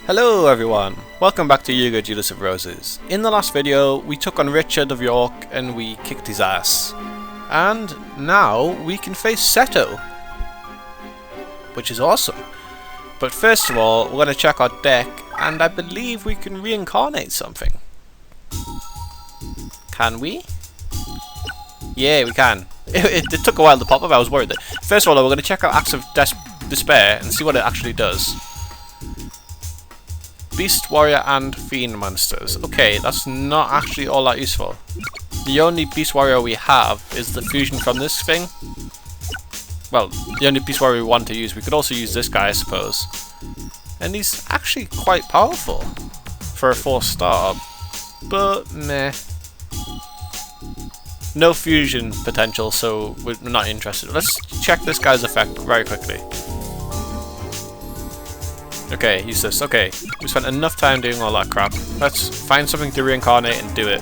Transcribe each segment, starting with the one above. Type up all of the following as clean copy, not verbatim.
Hello everyone, welcome back to Yu-Gi-Oh! Duelist of Roses. In the last video we took on Richard of York and we kicked his ass. And now we can face Seto, which is awesome. But first of all we're going to check our deck and I believe we can reincarnate something. Can we? Yeah, we can. It took a while to pop up, I was worried. First of all, we're going to check out Acts of Despair and see what it actually does. Beast, Warrior and Fiend monsters. Okay, that's not actually all that useful. The only Beast Warrior we have is the fusion from this thing. Well, the only Beast Warrior we want to use. We could also use this guy, I suppose. And he's actually quite powerful for a 4-star, but meh. No fusion potential, so we're not interested. Let's check this guy's effect very quickly. Okay, use this. Okay, we spent enough time doing all that crap. Let's find something to reincarnate and do it.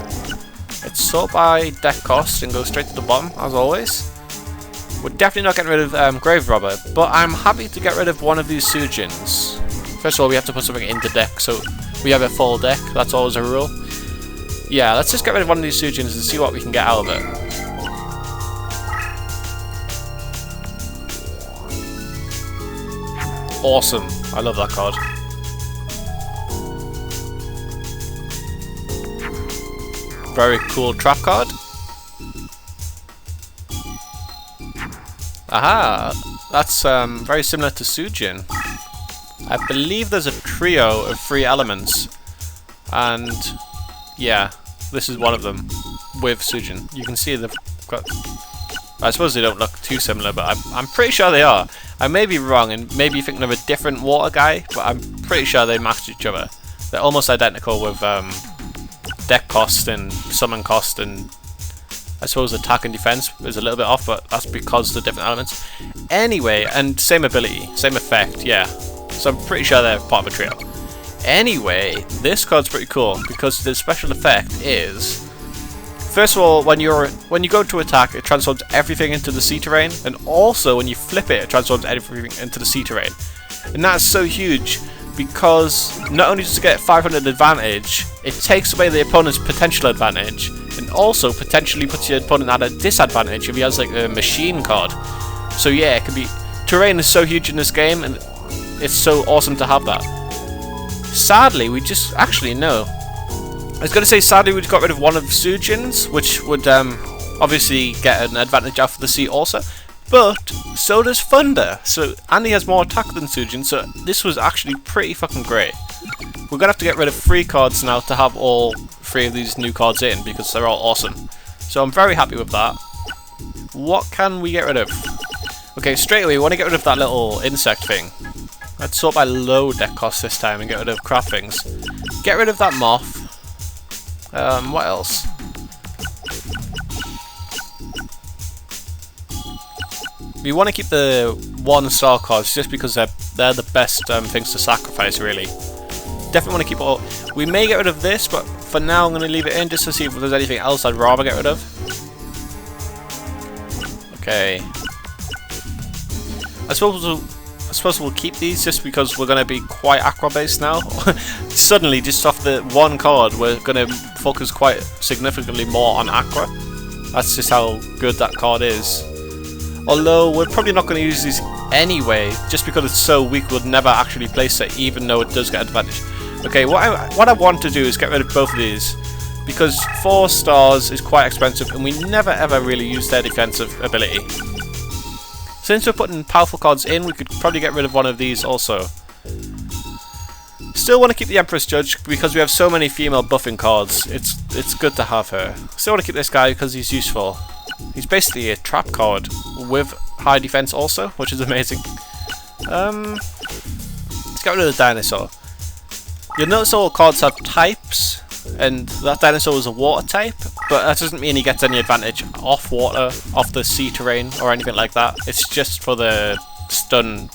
It's sort by deck cost and go straight to the bottom, as always. We're definitely not getting rid of Grave Robber, but I'm happy to get rid of one of these Sujins. First of all, we have to put something into deck, so we have a full deck. That's always a rule. Yeah, let's just get rid of one of these Sujins and see what we can get out of it. Awesome. I love that card. Very cool trap card. Aha! That's very similar to Sujin. I believe there's a trio of 3 elements. And yeah, this is one of them with Sujin. You can see they've got... I suppose they don't look too similar, but I'm pretty sure they are. I may be wrong and maybe thinking of a different water guy, but I'm pretty sure they match each other. They're almost identical with deck cost and summon cost, and I suppose attack and defense is a little bit off, but that's because of the different elements. Anyway, and same ability, same effect, yeah. So I'm pretty sure they're part of a trio. Anyway, this card's pretty cool because the special effect is... First of all, when you go to attack, it transforms everything into the sea terrain, and also when you flip it, it transforms everything into the sea terrain. And that's so huge because not only does it get 500 advantage, it takes away the opponent's potential advantage, and also potentially puts your opponent at a disadvantage if he has like a machine card. So yeah, it can be... Terrain is so huge in this game, and it's so awesome to have that. Sadly, we just... Actually, no. I was going to say, sadly, we got rid of one of Sujin's, which would obviously get an advantage off the sea also. But so does Thunder, and he has more attack than Sujin, so this was actually pretty fucking great. We're going to have to get rid of 3 cards now to have all 3 of these new cards in, because they're all awesome. So I'm very happy with that. What can we get rid of? Okay, straight away, we want to get rid of that little insect thing. Let's sort by low deck cost this time and get rid of crap things. Get rid of that moth. What else? We want to keep the 1-star cards just because they're the best things to sacrifice, really. Definitely want to keep all... We may get rid of this, but for now I'm going to leave it in just to see if there's anything else I'd rather get rid of. Okay. I suppose we'll keep these just because we're going to be quite aqua based now. Suddenly, just off the 1 card, we're going to focus quite significantly more on aqua. That's just how good that card is. Although, we're probably not going to use these anyway, just because it's so weak we'll never actually place it, even though it does get advantage. Okay, what I want to do is get rid of both of these, because 4 stars is quite expensive, and we never ever really use their defensive ability. Since we're putting powerful cards in, we could probably get rid of one of these also. Still want to keep the Empress Judge because we have so many female buffing cards. It's good to have her. Still want to keep this guy because he's useful. He's basically a trap card with high defense also, which is amazing. Let's get rid of the dinosaur. You'll notice all cards have types, and that dinosaur is a water type, but that doesn't mean he gets any advantage off water, off the sea terrain, or anything like that. It's just for the stun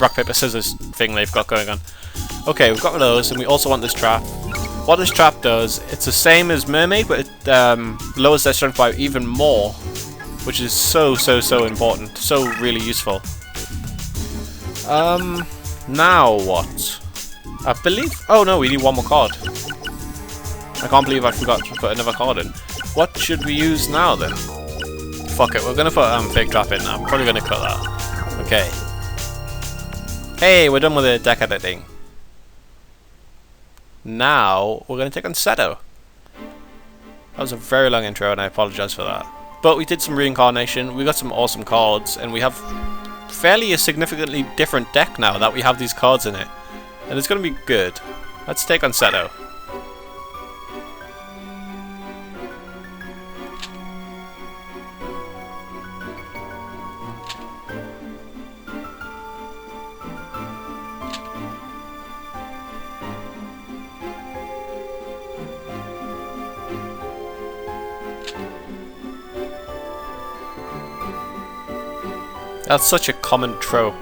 rock, paper, scissors thing they've got going on. Okay, we've got those, and we also want this trap. What this trap does, it's the same as Mermaid, but it lowers their strength by even more, which is so important, so really useful. Now what? I believe... Oh no, we need one more card. I can't believe I forgot to put another card in. What should we use now then? Fuck it, we're gonna put Fake Trap in. I'm probably gonna cut that. Okay. Hey, we're done with the deck editing. Now, we're gonna take on Seto. That was a very long intro and I apologise for that. But we did some reincarnation, we got some awesome cards, and we have fairly a significantly different deck now that we have these cards in it. And it's gonna be good. Let's take on Seto. That's such a common trope,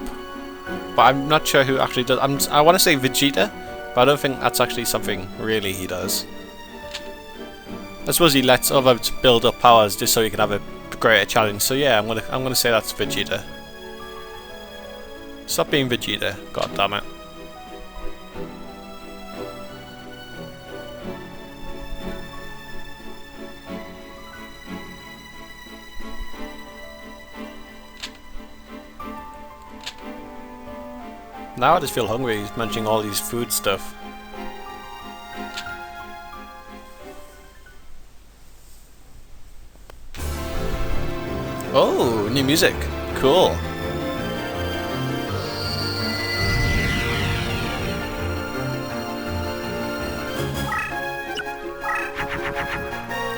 but I'm not sure who actually does. I want to say Vegeta, but I don't think that's actually something really he does. I suppose he lets others build up powers just so he can have a greater challenge. So yeah, I'm gonna say that's Vegeta. Stop being Vegeta, god damn it. Now I just feel hungry, he's munching all these food stuff. Oh, new music. Cool.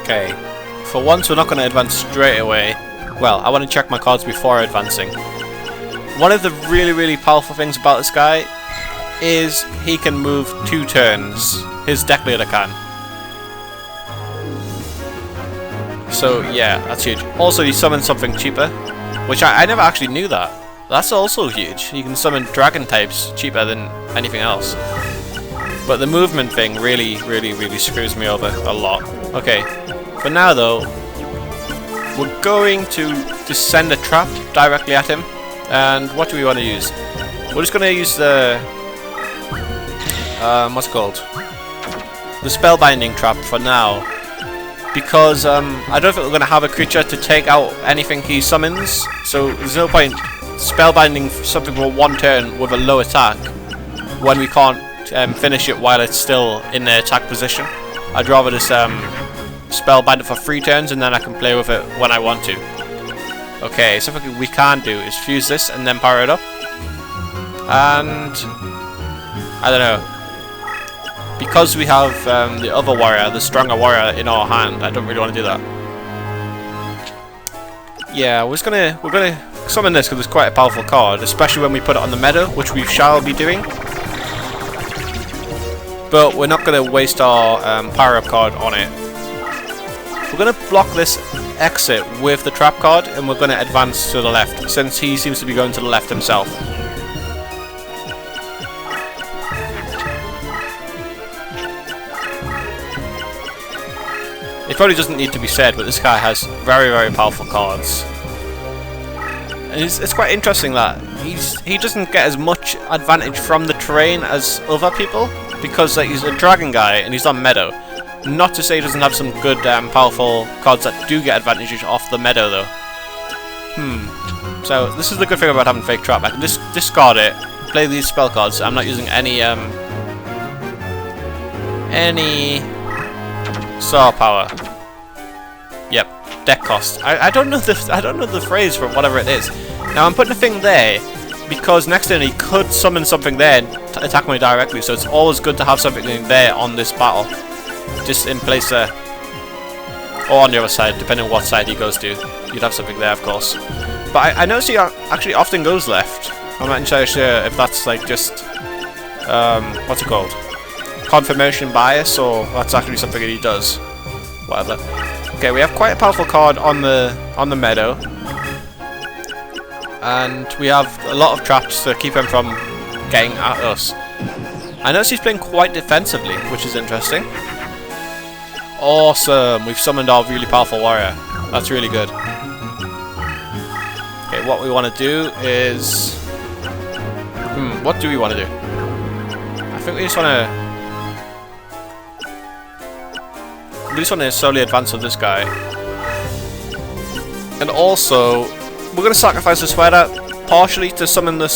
Okay. For once we're not going to advance straight away. Well, I want to check my cards before advancing. One of the really powerful things about this guy is he can move 2 turns. His deck leader can. So yeah, that's huge. Also he summons something cheaper, which I never actually knew that. That's also huge. He can summon dragon types cheaper than anything else. But the movement thing really screws me over a lot. Okay, for now though, we're going to just send a trap directly at him. And what do we want to use? We're just going to use the... what's it called? The spellbinding trap for now. Because I don't think we're going to have a creature to take out anything he summons. So there's no point spellbinding something for 1 turn with a low attack when we can't finish it while it's still in the attack position. I'd rather just spellbind it for 3 turns and then I can play with it when I want to. Okay, something we can do is fuse this and then power it up. And I don't know. Because we have the other warrior, the stronger warrior in our hand, I don't really want to do that. Yeah, we're gonna summon this because it's quite a powerful card, especially when we put it on the meadow, which we shall be doing. But we're not gonna waste our power up card on it. We're gonna block this exit with the trap card and we're going to advance to the left since he seems to be going to the left himself. It probably doesn't need to be said, but this guy has very powerful cards. And it's quite interesting that he doesn't get as much advantage from the terrain as other people because he's a dragon guy and he's on meadow. Not to say he doesn't have some good, powerful cards that do get advantages off the meadow, though. So, this is the good thing about having Fake Trap. I can just discard it, play these spell cards. I'm not using any Saw power. Yep, deck cost. I don't know the phrase for whatever it is. Now, I'm putting a thing there because next turn he could summon something there and attack me directly, so it's always good to have something there on this battle. Just in place there. Or on the other side, depending on what side he goes to. You'd have something there, of course. But I notice he actually often goes left. I'm not entirely sure if that's like just... what's it called? Confirmation bias, or that's actually something that he does. Whatever. Okay, we have quite a powerful card on the meadow. And we have a lot of traps to keep him from getting at us. I notice he's playing quite defensively, which is interesting. Awesome! We've summoned our really powerful warrior. That's really good. Okay, what we want to do is... what do we want to do? I think we just want to slowly advance with this guy. And also, we're going to sacrifice the spider, partially to summon the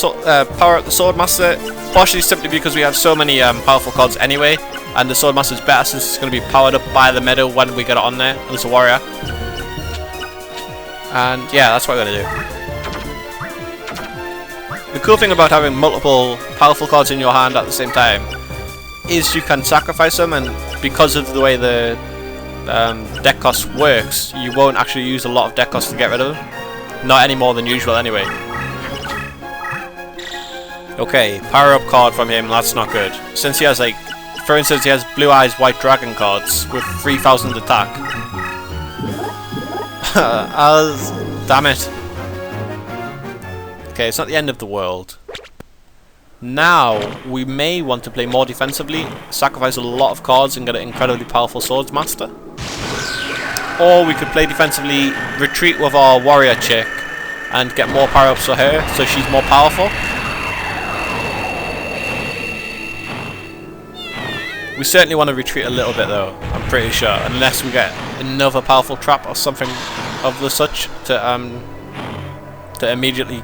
power up the Swordmaster, partially simply because we have so many powerful cards anyway, and the Swordmaster's better since it's going to be powered up by the meadow when we get it on there, as a warrior. And yeah, that's what we're going to do. The cool thing about having multiple powerful cards in your hand at the same time is you can sacrifice them, and because of the way the deck cost works, you won't actually use a lot of deck cost to get rid of them. Not any more than usual anyway. Okay, power up card from him, that's not good. Since he has, like, for instance, he has Blue Eyes White Dragon cards with 3000 attack. Damn it. Okay, it's not the end of the world. Now, we may want to play more defensively, sacrifice a lot of cards and get an incredibly powerful Swordsmaster. Or we could play defensively, retreat with our warrior chick, and get more power-ups for her, so she's more powerful. We certainly want to retreat a little bit though, I'm pretty sure, unless we get another powerful trap or something of the such to immediately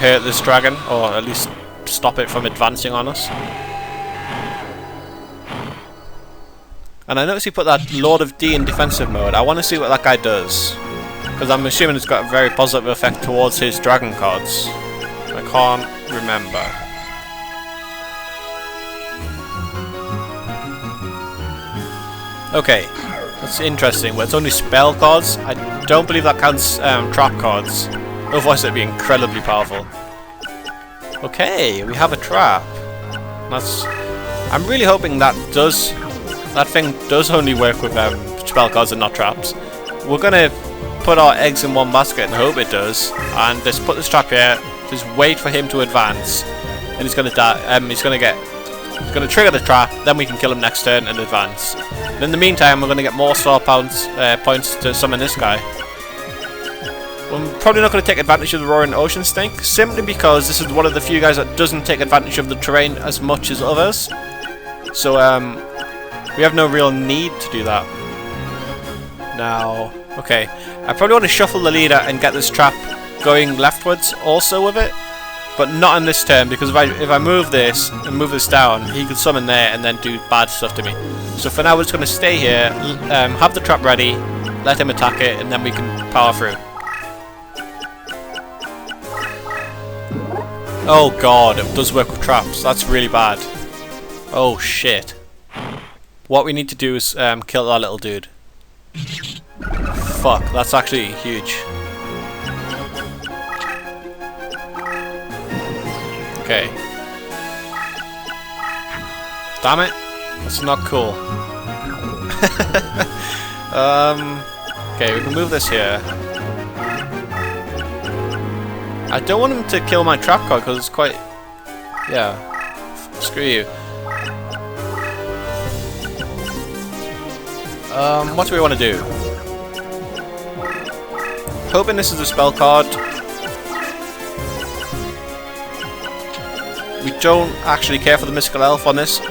hurt this dragon, or at least stop it from advancing on us. And I noticed he put that Lord of D in defensive mode. I want to see what that guy does, because I'm assuming it's got a very positive effect towards his dragon cards. I can't remember. Okay, that's interesting, but it's only spell cards. I don't believe that counts trap cards, otherwise it'd be incredibly powerful. Okay, we have a trap. I'm really hoping that thing does only work with spell cards and not traps. We're gonna put our eggs in one basket and hope it does, and just put this trap here. Just wait for him to advance, and he's gonna die. He's gonna trigger the trap. Then we can kill him next turn and advance. And in the meantime, we're gonna get more star points to summon this guy. I'm probably not going to take advantage of the Roaring Ocean Stink, simply because this is one of the few guys that doesn't take advantage of the terrain as much as others. So we have no real need to do that. Now, okay, I probably want to shuffle the leader and get this trap going leftwards also with it, but not in this turn, because if I move this and move this down, he could summon there and then do bad stuff to me. So for now, we're just going to stay here, have the trap ready, let him attack it, and then we can power through. Oh god, it does work with traps. That's really bad. Oh shit. What we need to do is kill that little dude. Fuck, that's actually huge. Okay. Damn it. That's not cool. Okay, we can move this here. I don't want him to kill my trap card because it's quite... yeah. Screw you. What do we want to do? Hoping this is a spell card. We don't actually care for the Mystical Elf on this.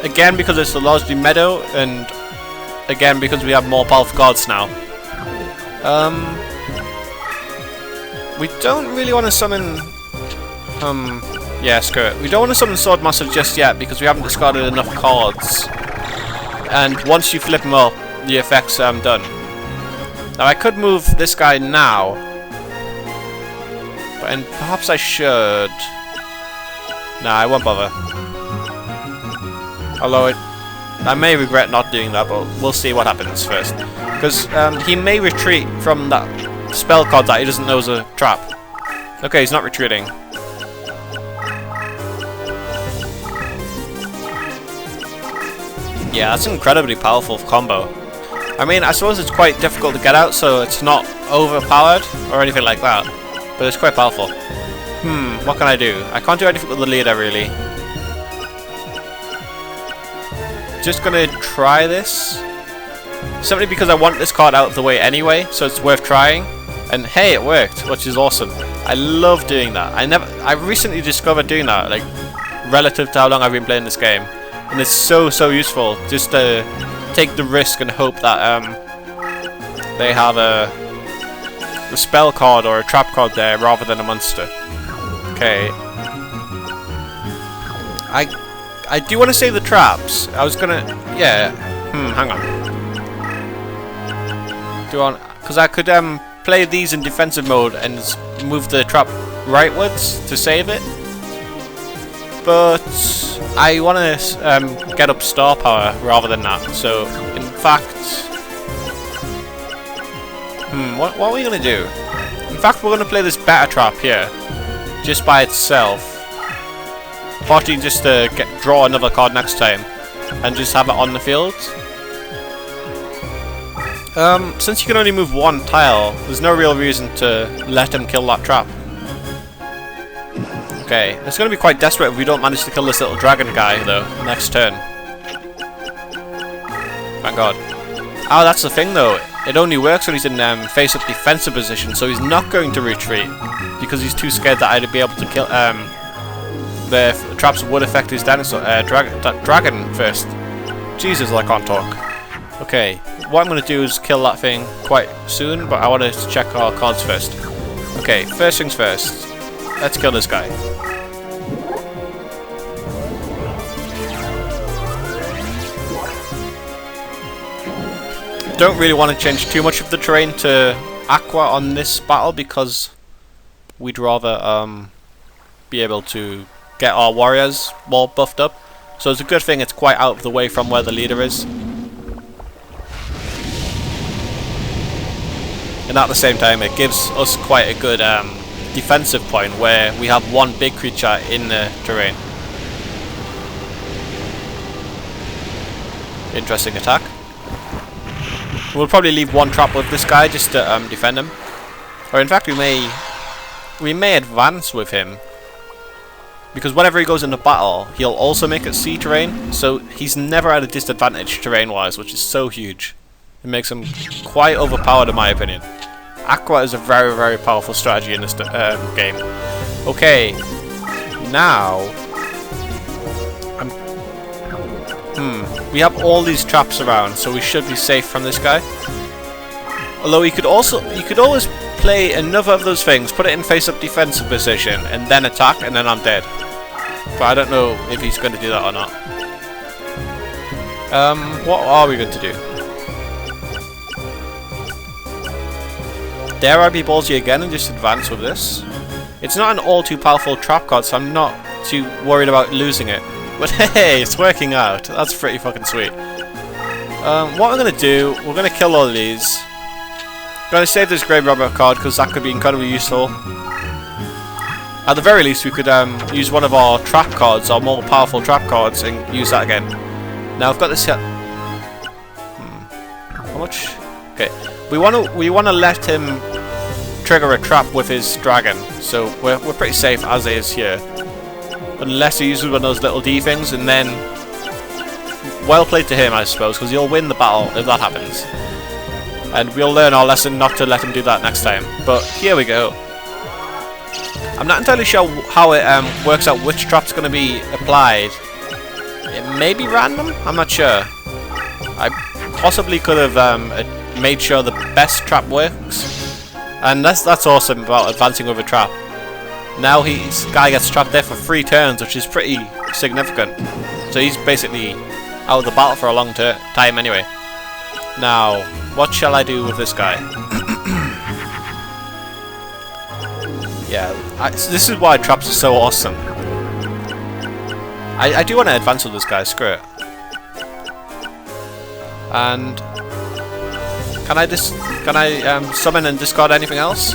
Again, because it's a largely meadow, and again, because we have more powerful cards now. We don't really want to summon... yeah, screw it. We don't want to summon Swordmaster just yet, because we haven't discarded enough cards. And once you flip him up, the effect's done. Now, I could move this guy now. And perhaps I should... nah, I won't bother. Although I may regret not doing that, but we'll see what happens first. Because he may retreat from that spell card that he doesn't know is a trap. Okay, he's not retreating. Yeah, that's an incredibly powerful combo. I mean, I suppose it's quite difficult to get out, so it's not overpowered or anything like that. But it's quite powerful. What can I do? I can't do anything with the leader, really. Just gonna try this. Simply because I want this card out of the way anyway, so it's worth trying. And hey, it worked, which is awesome. I love doing that. I recently discovered doing that, like, relative to how long I've been playing this game. And it's so useful just to take the risk and hope that they have a spell card or a trap card there rather than a monster. Okay. I do want to save the traps. I was gonna... Yeah. Hang on. Because I could play these in defensive mode and move the trap rightwards to save it. But I want to get up star power rather than that. So, in fact... what are we going to do? In fact, we're going to play this better trap here. Just by itself. Partly just to draw another card next time. And just have it on the field. Since you can only move one tile, there's no real reason to let him kill that trap. Okay, it's going to be quite desperate if we don't manage to kill this little dragon guy, though, next turn. Thank God. Oh, that's the thing, though. It only works when he's in face-up defensive position, so he's not going to retreat, because he's too scared that I'd be able to kill... the traps would affect his dinosaur... dragon first. Jesus, I can't talk. Okay, what I'm going to do is kill that thing quite soon, but I want to check our cards first. Okay, first things first. Let's kill this guy. Don't really want to change too much of the terrain to aqua on this battle because we'd rather be able to get our warriors more buffed up. So it's a good thing it's quite out of the way from where the leader is. And at the same time it gives us quite a good defensive point where we have one big creature in the terrain. Interesting attack. We'll probably leave one trap with this guy just to defend him. Or in fact we may advance with him. Because whenever he goes into battle, he'll also make it sea terrain. So he's never at a disadvantage terrain wise, which is so huge. It makes him quite overpowered in my opinion. Aqua is a very powerful strategy in this game. Okay, now we have all these traps around, so we should be safe from this guy. Although you could always play another of those things, put it in face-up defensive position, and then attack, and then I'm dead. But I don't know if he's going to do that or not. What are we going to do? Dare I be ballsy again and just advance with this? It's not an all too powerful trap card, so I'm not too worried about losing it. But hey, it's working out. That's pretty fucking sweet. What we're going to do, we're going to kill all of these. I'm going to save this grave robber card because that could be incredibly useful. At the very least, we could use one of our trap cards, our more powerful trap cards, and use that again. Now I've got this here. How much? Okay. We want to let him trigger a trap with his dragon, so we're pretty safe as is here. Unless he uses one of those little D things, and then well played to him, I suppose, because he'll win the battle if that happens. And we'll learn our lesson not to let him do that next time. But here we go. I'm not entirely sure how it works out which trap's going to be applied. It may be random. I'm not sure. I possibly could have made sure the best trap works, and that's awesome about advancing with a trap. Now this guy gets trapped there for 3 turns, which is pretty significant. So he's basically out of the battle for a long time anyway. Now, what shall I do with this guy? Yeah, this is why traps are so awesome. I do want to advance with this guy, screw it. And can I summon and discard anything else?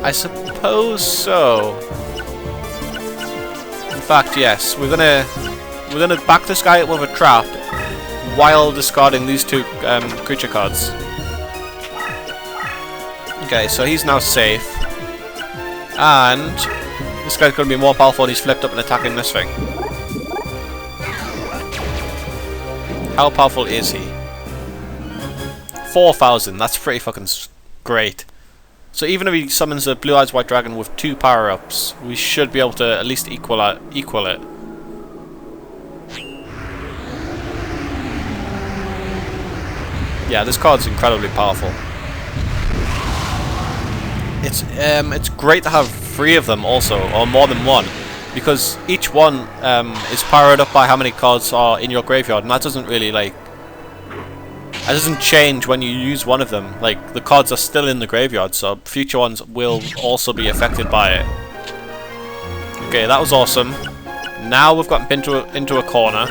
I suppose so. In fact, yes. We're gonna back this guy up with a trap while discarding these 2 creature cards. Okay, so he's now safe. And this guy's gonna be more powerful when he's flipped up and attacking this thing. How powerful is he? 4,000, that's pretty fucking great. So even if he summons a Blue Eyes White Dragon with 2 power-ups, we should be able to at least equal it. Yeah, this card's incredibly powerful. It's great to have 3 of them also, or more than one, because each one is powered up by how many cards are in your graveyard, and that doesn't really like. That doesn't change when you use one of them. Like, the cards are still in the graveyard, so future ones will also be affected by it. Okay, that was awesome. Now we've gotten into a corner.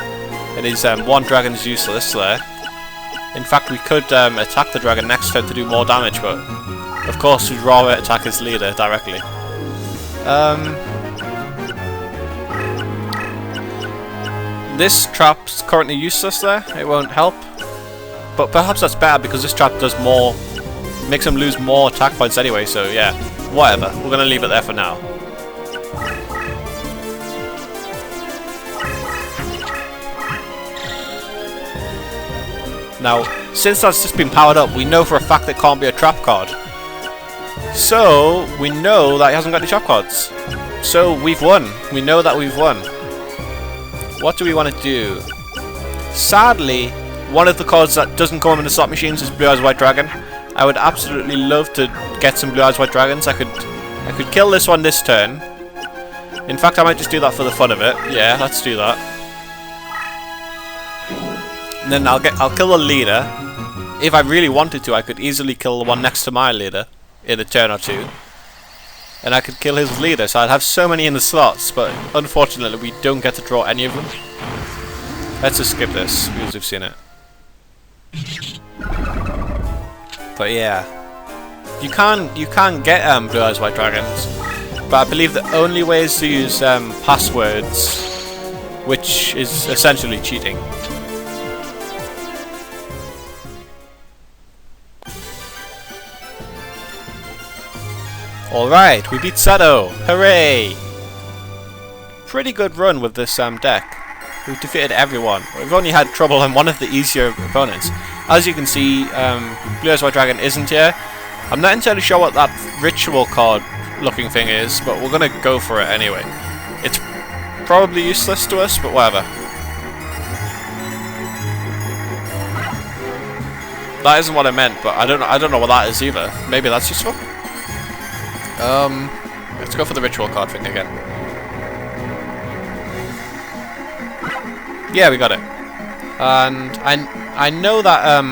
It is one dragon's useless there. In fact, we could attack the dragon next turn to do more damage, but of course we'd rather attack his leader directly. This trap's currently useless there. It won't help. But perhaps that's better because this trap does more, makes him lose more attack points anyway, so yeah, whatever. We're going to leave it there for now. Now, since that's just been powered up, we know for a fact it can't be a trap card. So, we know that he hasn't got any trap cards. So, we've won. We know that we've won. What do we want to do? Sadly, one of the cards that doesn't come in the slot machines is Blue Eyes White Dragon. I would absolutely love to get some Blue Eyes White Dragons. I could kill this one this turn. In fact, I might just do that for the fun of it. Yeah, let's do that. And then I'll kill the leader. If I really wanted to, I could easily kill the one next to my leader in a turn or two. And I could kill his leader, so I'd have so many in the slots, but unfortunately we don't get to draw any of them. Let's just skip this, because we've seen it. But yeah, you can get Blue Eyes White Dragons, but I believe the only way is to use passwords, which is essentially cheating. Alright, we beat Seto! Hooray! Pretty good run with this deck. We've defeated everyone. We've only had trouble on one of the easier opponents. As you can see, Blue Eyes White Dragon isn't here. I'm not entirely sure what that ritual card looking thing is, but we're gonna go for it anyway. It's probably useless to us, but whatever. That isn't what I meant, but I don't know what that is either. Maybe that's useful? Let's go for the ritual card thing again. Yeah, we got it. And I know that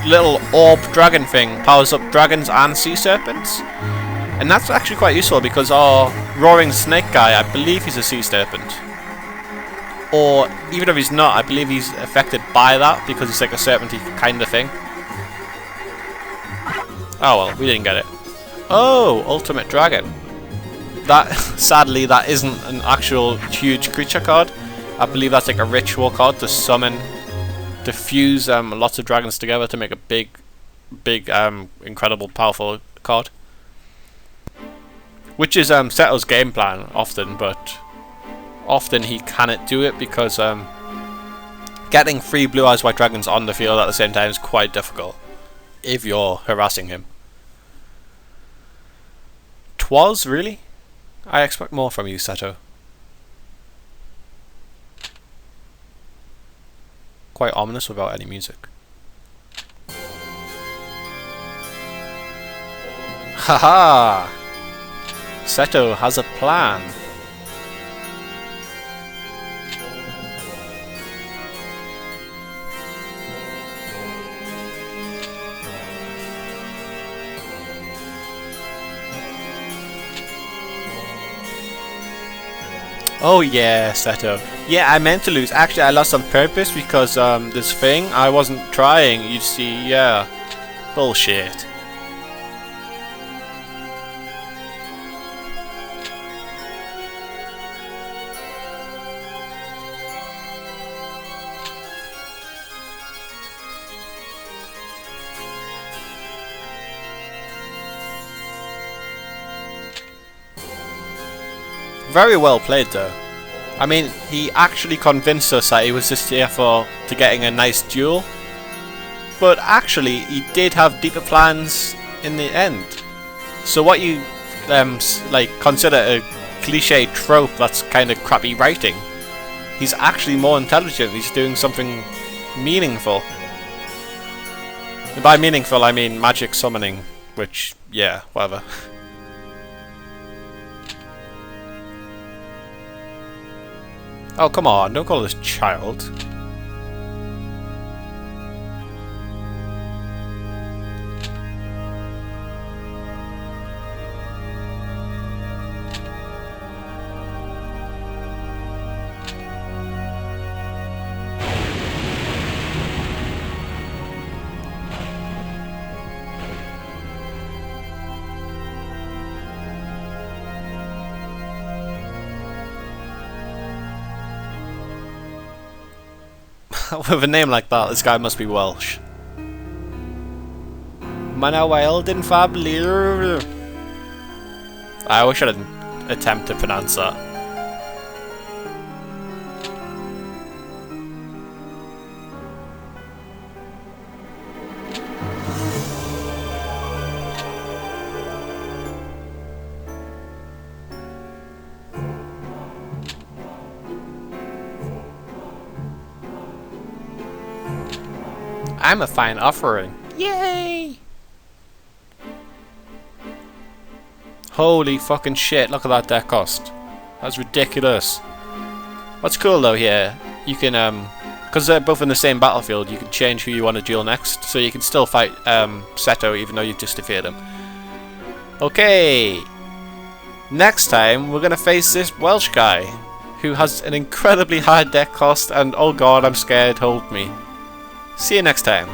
little orb dragon thing powers up dragons and sea serpents, and that's actually quite useful because our roaring snake guy, I believe he's a sea serpent, or even if he's not, I believe he's affected by that because he's like a serpenty kind of thing. Oh well, we didn't get it. Oh, ultimate dragon. That sadly that isn't an actual huge creature card. I believe that's like a ritual card to summon, to fuse lots of dragons together to make a big, incredible, powerful card. Which is Seto's game plan often, but often he cannot do it because getting 3 Blue Eyes White Dragons on the field at the same time is quite difficult if you're harassing him. Twas, really? I expect more from you, Seto. Quite ominous without any music. Haha! Seto has a plan. Oh yeah, Seto. Yeah, I meant to lose. Actually, I lost on purpose because this thing, I wasn't trying. You see, yeah. Bullshit. Very well played though. I mean, he actually convinced us that he was just here to getting a nice duel. But actually, he did have deeper plans in the end. So what you like consider a cliche trope that's kind of crappy writing, he's actually more intelligent. He's doing something meaningful. By meaningful, I mean magic summoning, which, yeah, whatever. Oh, come on, don't call this child. With a name like that, this guy must be Welsh. Mana Wild in Fablir. I wish I didn't attempt to pronounce that. I'm a fine offering. Yay! Holy fucking shit, look at that deck cost. That's ridiculous. What's cool though here, you can, because they're both in the same battlefield, you can change who you want to duel next, so you can still fight Seto even though you've just defeated him. Okay! Next time, we're going to face this Welsh guy, who has an incredibly high deck cost, and oh god, I'm scared, hold me. See you next time.